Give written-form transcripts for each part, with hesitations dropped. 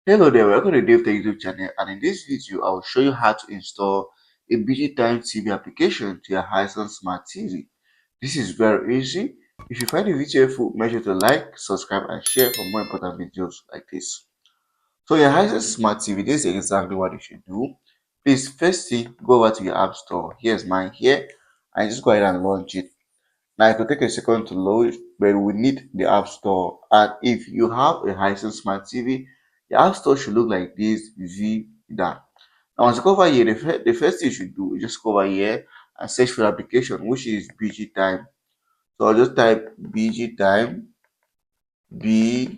Hello there, welcome to DaveTech YouTube channel, and in this video I will show you how to install a Time TV application to your Hisense Smart TV. This is very easy. If you find the video helpful, make sure to like, subscribe and share for more important videos like this. So your Hisense Smart TV, this is exactly what you should do. Please firstly go over to your app store. Here's mine here, and just go ahead and launch it. Now it will take a second to load, but we need the App Store. And if you have a Hisense Smart TV, the App Store should look like this. You see that. Now once you go over here, the first thing you should do is just go over here and search for the application, which is BG Time. So I'll just type BG Time, BG,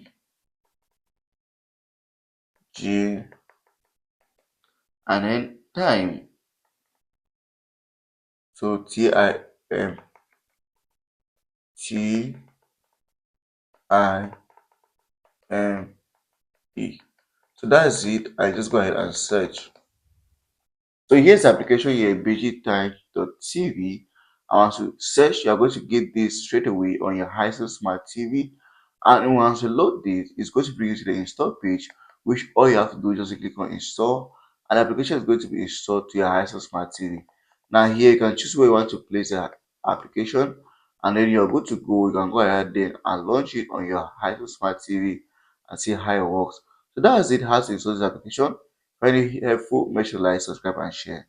and then time. So TIME. So that's it. I just go ahead and search. So here's the application here, bgtime.tv. And once you search, you're going to get this straight away on your Hisense Smart TV. And once you load this, it's going to bring you to the install page, which all you have to do is just click on install. And the application is going to be installed to your Hisense Smart TV. Now here you can choose where you want to place the application, and then you're good to go. You can go ahead then and launch it on your Hisense Smart TV and see how it works. So that's it, how to install this application. Very helpful. Make sure to like, subscribe, and share.